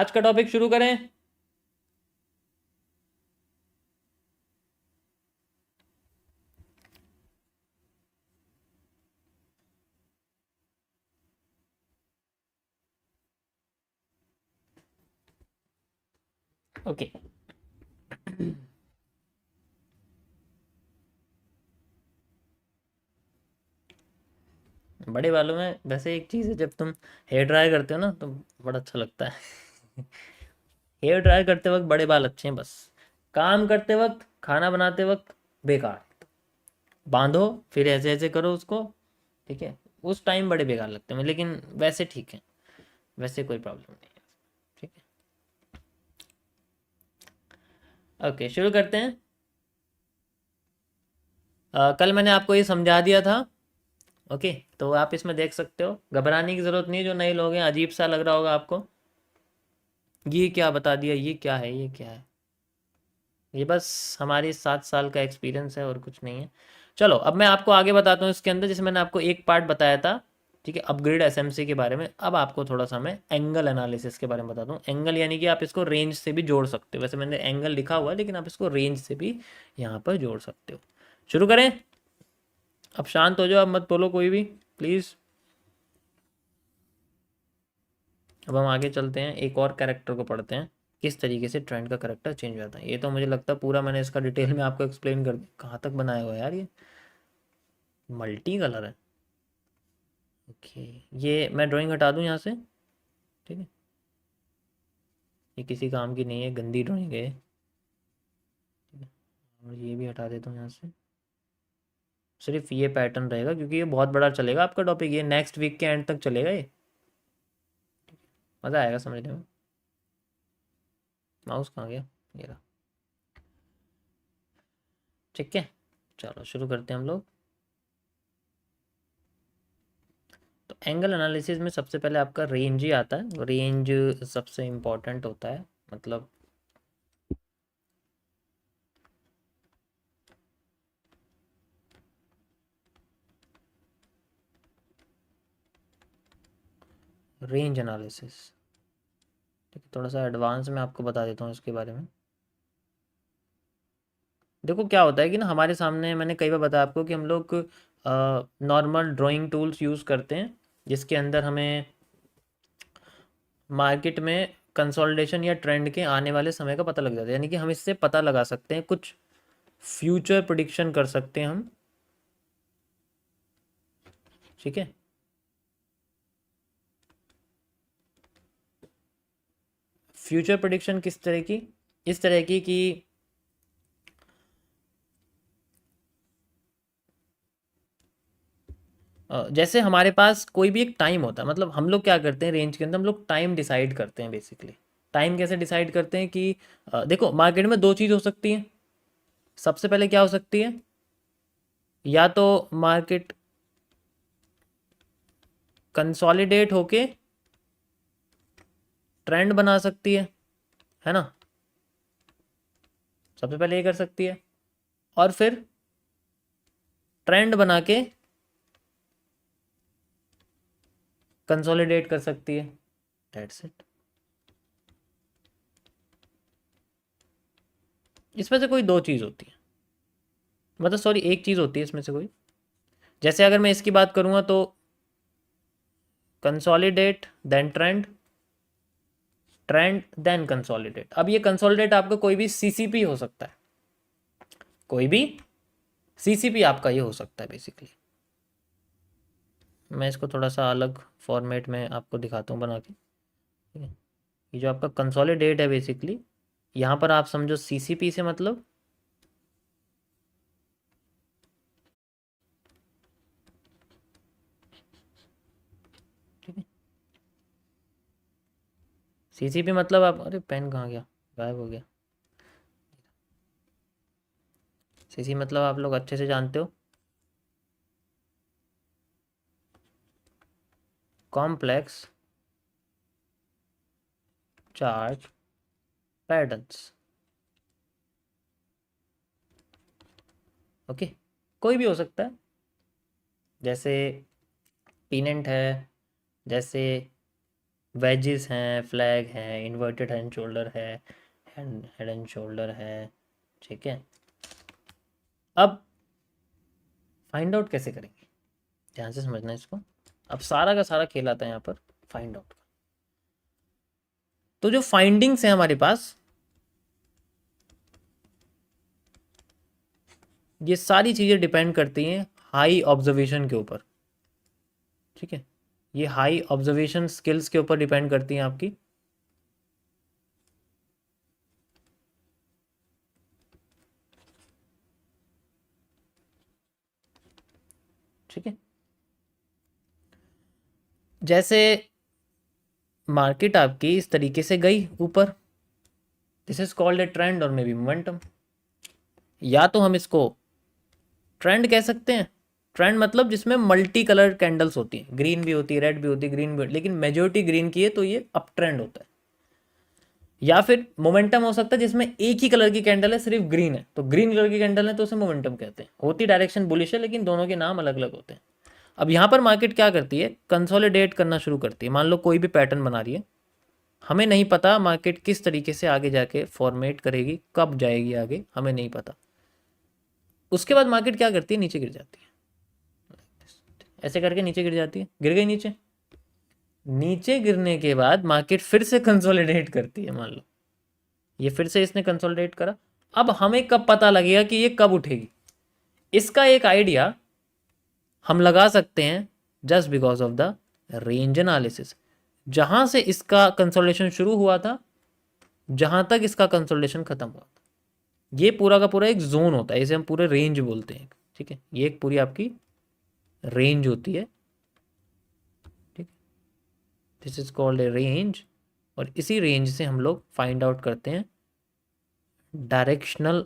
आज का टॉपिक शुरू करें। ओके। बड़े बालों में वैसे एक चीज़ है, जब तुम हेयर ड्राई करते हो ना तो बड़ा अच्छा लगता है। हेयर ड्राई करते वक्त बड़े बाल अच्छे हैं, बस काम करते वक्त, खाना बनाते वक्त बेकार। बांधो, फिर ऐसे ऐसे करो उसको, ठीक है, उस टाइम बड़े बेकार लगते हैं, लेकिन वैसे ठीक है, वैसे कोई प्रॉब्लम नहीं है। ठीक है, ओके, शुरू करते हैं। कल मैंने आपको ये समझा दिया था। ओके, तो आप इसमें देख सकते हो, घबराने की ज़रूरत नहीं है। जो नए लोग हैं, अजीब सा लग रहा होगा आपको, ये क्या बता दिया, ये क्या है, ये क्या है। ये बस हमारी 7 साल का एक्सपीरियंस है और कुछ नहीं है। चलो, अब मैं आपको आगे बताता हूँ इसके अंदर। जैसे मैंने आपको एक पार्ट बताया था, ठीक है, अपग्रेड एसएमसी के बारे में। अब आपको थोड़ा सा मैं एंगल एनालिसिस के बारे में बताता हूँ। एंगल यानी कि आप इसको रेंज से भी जोड़ सकते हो। वैसे मैंने एंगल लिखा हुआ है, लेकिन आप इसको रेंज से भी यहाँ पर जोड़ सकते हो। शुरू करें। अब शांत हो जाओ, अब मत बोलो कोई भी, प्लीज़। अब हम आगे चलते हैं, एक और कैरेक्टर को पढ़ते हैं, किस तरीके से ट्रेंड का करेक्टर चेंज हो जाता है। ये तो मुझे लगता है पूरा मैंने इसका डिटेल में आपको एक्सप्लेन कर दिया। कहाँ तक बनाया हुआ है यार ये, मल्टी कलर है। ओके, ये मैं ड्राइंग हटा दूँ यहाँ से, ठीक है, ये किसी काम की नहीं है, गंदी ड्राइंग है। ठीक है, और ये भी हटा देता हूँ यहाँ से। सिर्फ ये पैटर्न रहेगा, क्योंकि ये बहुत बड़ा चलेगा आपका टॉपिक, ये नेक्स्ट वीक के एंड तक चलेगा ये। मज़ा आएगा समझने में। माउस कहाँ गया, ये रहा। ठीक है, चलो शुरू करते हैं हम लोग। तो एंगल एनालिसिस में सबसे पहले आपका रेंज ही आता है। रेंज सबसे इम्पोर्टेंट होता है, मतलब रेंज एनालिसिस। ठीक है, थोड़ा सा एडवांस में आपको बता देता हूँ इसके बारे में। देखो क्या होता है कि ना, हमारे सामने मैंने कई बार बताया आपको कि हम लोग नॉर्मल ड्राइंग टूल्स यूज़ करते हैं, जिसके अंदर हमें मार्केट में कंसोलिडेशन या ट्रेंड के आने वाले समय का पता लग जाता है। यानी कि हम इससे पता लगा सकते हैं, कुछ फ्यूचर प्रिडिक्शन कर सकते हैं हम। ठीक है, फ्यूचर प्रिडिक्शन किस तरह की, इस तरह की कि जैसे हमारे पास कोई भी एक टाइम होता है, मतलब हम लोग क्या करते हैं रेंज के अंदर, हम लोग टाइम डिसाइड करते हैं बेसिकली। टाइम कैसे डिसाइड करते हैं कि देखो, मार्केट में दो चीज़ हो सकती है। सबसे पहले क्या हो सकती है, या तो मार्केट कंसोलिडेट होके ट्रेंड बना सकती है ना, सबसे पहले ये कर सकती है। और फिर ट्रेंड बना के कंसोलिडेट कर सकती है। That's it. इसमें से कोई दो चीज़ होती है, मतलब सॉरी, एक चीज़ होती है इसमें से कोई। जैसे अगर मैं इसकी बात करूँगा तो consolidate then trend, trend then consolidate. अब ये कंसोलिडेट आपका कोई भी सीसीपी हो सकता है, कोई भी सीसीपी आपका ये हो सकता है बेसिकली। मैं इसको थोड़ा सा अलग फॉर्मेट में आपको दिखाता हूँ बना के, ठीक है। ये जो आपका कंसोलिडेट है बेसिकली, यहाँ पर आप समझो सीसीपी से मतलब, ठीक है, सीसीपी मतलब आप, अरे पेन कहाँ गया, गायब हो गया। सीसी मतलब आप लोग अच्छे से जानते हो, कॉम्प्लेक्स चार्ट पैटर्न्स। ओके, कोई भी हो सकता है, जैसे पीनेंट है, जैसे वेजेस हैं, फ्लैग है, इन्वर्टेड हैंड शोल्डर है, हेड एंड शोल्डर है। ठीक है, अब फाइंड आउट कैसे करेंगे, ध्यान से समझना इसको। अब सारा का सारा खेल आता है यहाँ पर फाइंड आउट का। तो जो फाइंडिंग्स है हमारे पास, ये सारी चीज़ें डिपेंड करती हैं हाई ऑब्जर्वेशन के ऊपर। ठीक है, ये हाई ऑब्जर्वेशन स्किल्स के ऊपर डिपेंड करती हैं आपकी। ठीक है, जैसे मार्केट आपकी इस तरीके से गई ऊपर, this is called a trend और मे बी मोमेंटम। या तो हम इसको ट्रेंड कह सकते हैं, ट्रेंड मतलब जिसमें मल्टी कलर कैंडल्स होती हैं, ग्रीन भी होती है, रेड भी होती है, ग्रीन भी, लेकिन मेजोरिटी ग्रीन की है तो ये अप ट्रेंड होता है। या फिर मोमेंटम हो सकता है जिसमें एक ही कलर की कैंडल है, सिर्फ ग्रीन है, तो ग्रीन कलर की कैंडल है तो उसे मोमेंटम कहते हैं। होती डायरेक्शन बुलिश है, लेकिन दोनों के नाम अलग अलग होते हैं। अब यहाँ पर मार्केट क्या करती है, कंसोलिडेट करना शुरू करती है। मान लो कोई भी पैटर्न बना रही है, हमें नहीं पता मार्केट किस तरीके से आगे जाके फॉर्मेट करेगी, कब जाएगी आगे, हमें नहीं पता। उसके बाद मार्केट क्या करती है, नीचे गिर जाती है, ऐसे करके नीचे गिर जाती है, गिर गई नीचे। नीचे गिरने के बाद मार्केट फिर से कंसोलिडेट करती है। मान लो ये फिर से इसने कंसोलिडेट करा। अब हमें कब पता लगेगा कि ये कब उठेगी, इसका एक आइडिया हम लगा सकते हैं just because of the range analysis. जहां से इसका कंसोलिडेशन शुरू हुआ था, जहां तक इसका कंसोलिडेशन खत्म हुआ था, ये पूरा का पूरा एक जोन होता है, इसे हम पूरे रेंज बोलते हैं। ठीक है, ये एक पूरी आपकी रेंज होती है। ठीक, this is called a range. और इसी रेंज से हम लोग फाइंड आउट करते हैं डायरेक्शनल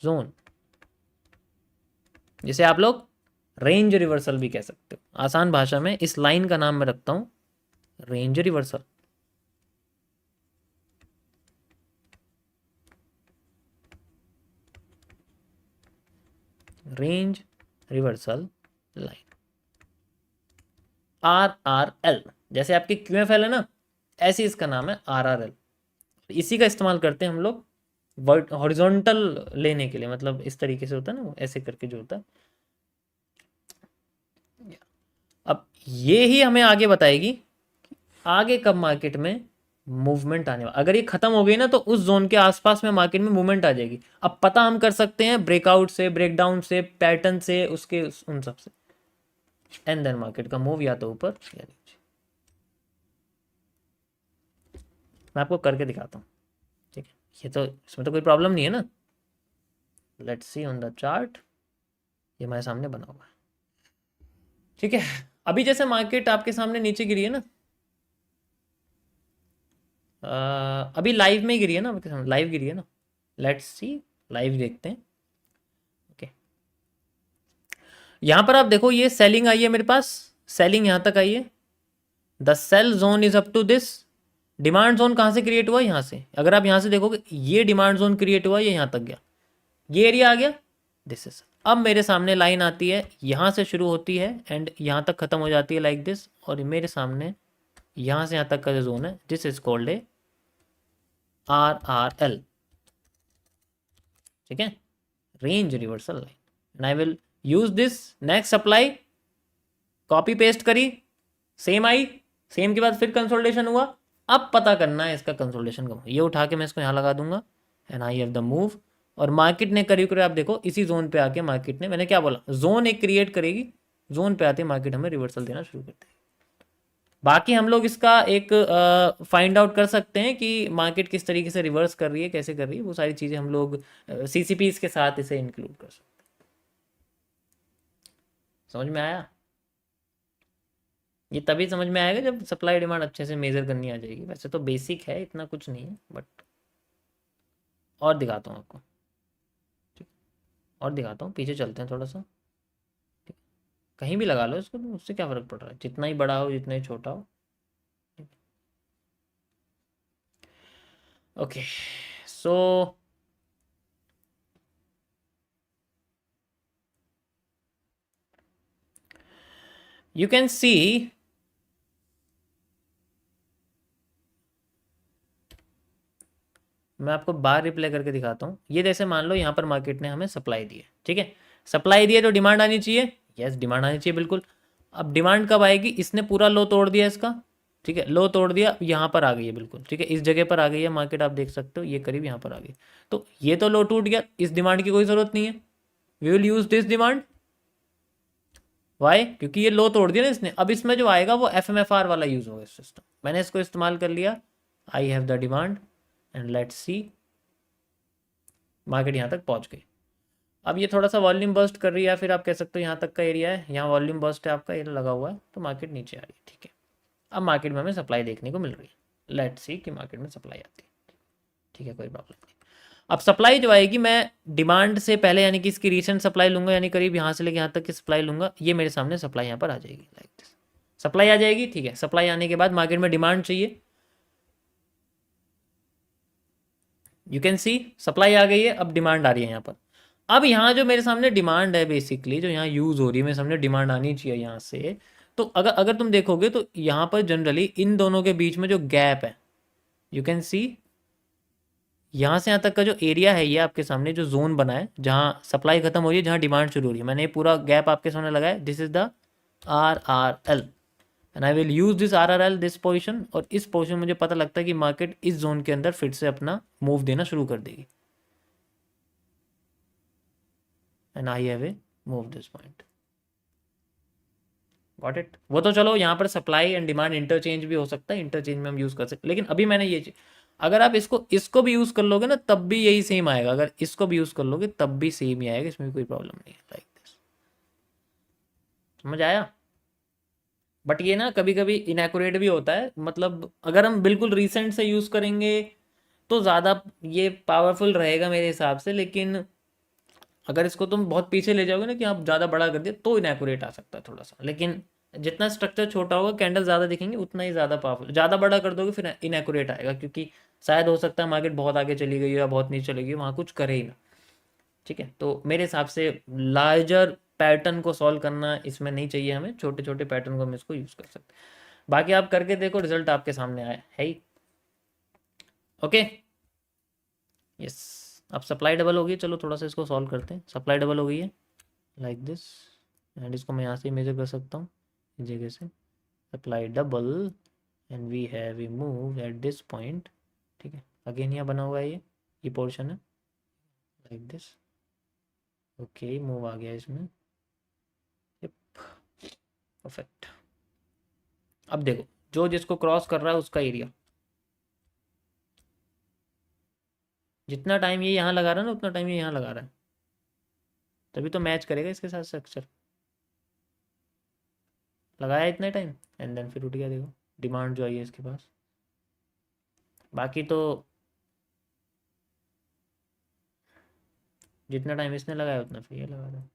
जोन, जिसे आप लोग रेंज रिवर्सल भी कह सकते हो। आसान भाषा में इस लाइन का नाम मैं रखता हूं range reversal. Range reversal line, RRL, जैसे आपकी QFL है ना, ऐसी इसका नाम है RRL। इसी का इस्तेमाल करते हैं हम लोग हॉरिजॉन्टल लेने के लिए, मतलब इस तरीके से होता है ना, वो ऐसे करके जो होता है। अब ये ही हमें आगे बताएगी आगे कब मार्केट में मूवमेंट आने वाला। अगर ये खत्म हो गई ना, तो उस जोन के आसपास में मार्केट में मूवमेंट आ जाएगी। अब पता हम कर सकते हैं ब्रेकआउट से, ब्रेकडाउन से, पैटर्न से, उसके उन सब से। एंड देन मार्केट का मूव या तो ऊपर या नीचे। मैं आपको करके दिखाता हूँ। ठीक है, ये तो इसमें तो कोई प्रॉब्लम नहीं है ना। Let's see on the chart, ये हमारे सामने बना हुआ है। ठीक है, अभी जैसे मार्केट आपके सामने नीचे गिरी है ना, अभी लाइव में ही गिरी है ना, आपके सामने लाइव गिरी है ना। लेट्स सी, लाइव देखते हैं। ओके, यहां पर आप देखो ये सेलिंग आई है मेरे पास, सेलिंग यहां तक आई है। The sell zone is up to this. Demand zone कहां से क्रिएट हुआ, यहां से। अगर आप यहां से देखोगे, ये डिमांड जोन क्रिएट हुआ, ये यहां तक गया, ये एरिया आ गया, दिस इज। अब मेरे सामने लाइन आती है, यहां से शुरू होती है एंड यहां तक खत्म हो जाती है लाइक दिस। और मेरे सामने यहां से यहां तक का जो जोन है, this is called a RRL। ठीक है, range reversal line, and I will use this next supply. Copy paste करी, सेम आई, सेम के बाद फिर कंसोलिडेशन हुआ। अब पता करना है इसका कंसोलिडेशन कब, ये उठा के मैं इसको यहाँ लगा दूंगा and I have the move. और मार्केट ने करीब करीब आप देखो इसी जोन पे आके मार्केट ने, मैंने क्या बोला, जोन एक क्रिएट करेगी, जोन पे आते मार्केट हमें रिवर्सल देना शुरू करते हैं। बाकी हम लोग इसका एक फाइंड आउट कर सकते हैं कि मार्केट किस तरीके से रिवर्स कर रही है, कैसे कर रही है, वो सारी चीज़ें हम लोग CCPs के साथ इसे इंक्लूड कर सकते हैं। समझ में आया? ये तभी समझ में आएगा जब सप्लाई डिमांड अच्छे से मेजर करनी आ जाएगी। वैसे तो बेसिक है, इतना कुछ नहीं है, बट और दिखाता हूँ आपको। ठीक, और दिखाता हूँ, पीछे चलते हैं थोड़ा सा। ठीक, कहीं भी लगा लो इसको, तो उससे क्या फ़र्क पड़ रहा है, जितना ही बड़ा हो जितना ही छोटा हो। Okay, so you can see मैं आपको बार रिप्लाई करके दिखाता हूँ। ये जैसे मान लो यहाँ पर मार्केट ने हमें सप्लाई दी है, ठीक है, सप्लाई दी है तो डिमांड आनी चाहिए, यस डिमांड आनी चाहिए बिल्कुल। अब डिमांड कब आएगी, इसने पूरा लो तोड़ दिया इसका, ठीक है, लो तोड़ दिया, यहाँ पर आ गई है बिल्कुल, ठीक है, इस जगह पर आ गई है मार्केट, आप देख सकते हो ये करीब यहाँ पर आ गई। तो ये तो लो टूट गया, इस डिमांड की कोई ज़रूरत नहीं है, we will use this demand. Why, क्योंकि ये लो तोड़ दिया ना इसने। अब इसमें जो आएगा वो FMFR वाला यूज होगा इस सिस्टम, मैंने इसको इस्तेमाल कर लिया, I have the demand and let's see, market यहाँ तक पहुँच गई। अब ये थोड़ा सा वॉल्यूम बर्स्ट कर रही है, या फिर आप कह सकते हो यहाँ तक का एरिया है, यहाँ वॉल्यूम बर्स्ट है आपका, ये लगा हुआ है, तो मार्केट नीचे आ रही है, ठीक है। अब मार्केट में हमें सप्लाई देखने को मिल रही है, लेट्स सी कि मार्केट में सप्लाई आती है, ठीक है, कोई प्रॉब्लम नहीं। अब सप्लाई जो आएगी, मैं डिमांड से पहले यानी कि इसकी रीसेंट सप्लाई लूंगा, यानी करीब यहाँ से लेके यहाँ तक की सप्लाई लूंगा, ये मेरे सामने सप्लाई यहाँ पर आ जाएगी, लाइक दिस सप्लाई आ जाएगी, ठीक है। सप्लाई आने के बाद मार्केट में डिमांड चाहिए, यू कैन सी सप्लाई आ गई है, अब डिमांड आ रही है यहाँ पर। अब यहाँ जो मेरे सामने डिमांड है बेसिकली, जो यहाँ यूज हो रही है, मेरे सामने डिमांड आनी चाहिए यहाँ से, तो अगर अगर तुम देखोगे तो यहाँ पर जनरली इन दोनों के बीच में जो गैप है, यू कैन सी यहाँ से यहाँ तक का जो एरिया है, ये आपके सामने जो जोन बना है, जहाँ सप्लाई खत्म हो रही है, जहाँ डिमांड शुरू हो रही है, मैंने ये पूरा गैप आपके सामने लगाया, this is the RRL and I will use this RRL this position, और इस पोजिशन मुझे पता लगता है कि मार्केट इस जोन के अंदर फिर से अपना मूव देना शुरू कर देगी, and I have a move this point, got it. वो तो चलो यहाँ पर सप्लाई एंड डिमांड इंटरचेंज भी हो सकता है, इंटरचेंज में हम यूज कर सकते, लेकिन अभी मैंने ये, अगर आप इसको भी यूज कर लोगे ना तब भी यही सेम आएगा, अगर इसको भी यूज कर लोगे तब भी सेम ही आएगा, इसमें भी कोई प्रॉब्लम नहीं है, लाइक दिस, समझ आया। बट ये ना कभी कभी इनएक्यूरेट भी होता है, मतलब अगर हम बिल्कुल रिसेंट से यूज करेंगे तो ज़्यादा ये पावरफुल रहेगा मेरे हिसाब से, लेकिन अगर इसको तुम बहुत पीछे ले जाओगे ना कि आप ज़्यादा बड़ा कर दिया, तो इनएक्यूरेट आ सकता है थोड़ा सा, लेकिन जितना स्ट्रक्चर छोटा होगा कैंडल ज़्यादा दिखेंगे उतना ही ज़्यादा पावरफुल, ज़्यादा बड़ा कर दोगे फिर इनएक्यूरेट आएगा, क्योंकि शायद हो सकता है मार्केट बहुत आगे चली गई या बहुत नीचे चली गई, वहाँ कुछ करे ही ना, ठीक है। तो मेरे हिसाब से लार्जर पैटर्न को सॉल्व करना इसमें नहीं चाहिए हमें, छोटे छोटे पैटर्न को हम इसको यूज़ कर सकते हैं। बाकी आप करके देखो, रिजल्ट आपके सामने आया है ही, ओके, यस। अब सप्लाई डबल हो गई, चलो थोड़ा सा इसको सॉल्व करते हैं। सप्लाई डबल हो गई है लाइक दिस, एंड इसको मैं यहाँ से मेजर कर सकता हूँ इस जगह से, supply double and we have we move at this point, ठीक है। अगेन यहाँ बना हुआ है, ये पोर्शन है लाइक दिस, ओके, मूव आ गया इसमें, परफेक्ट। अब देखो जो जिसको क्रॉस कर रहा है उसका एरिया, जितना टाइम ये यहाँ लगा रहा है ना उतना टाइम ये यहाँ लगा रहा है, तभी तो मैच करेगा इसके साथ स्ट्रक्चर, लगाया इतना टाइम एंड देन फिर उठ गया, देखो डिमांड जो आई है इसके पास। बाकी तो जितना टाइम इसने लगाया उतना फिर ये लगा रहा है,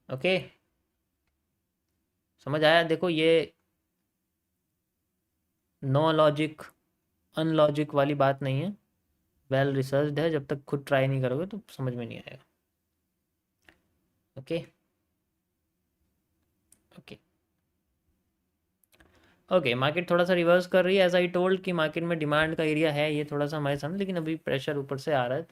ओके, समझ आया। देखो ये नो लॉजिक अनलॉजिक वाली बात नहीं है, वेल रिसर्च्ड है, जब तक खुद ट्राई नहीं करोगे तो समझ में नहीं आएगा, ओके ओके ओके। मार्केट थोड़ा सा रिवर्स कर रही है, एज आई टोल्ड कि मार्केट में डिमांड का एरिया है ये थोड़ा सा हमारे सामने, लेकिन अभी प्रेशर ऊपर से आ रहा है, तो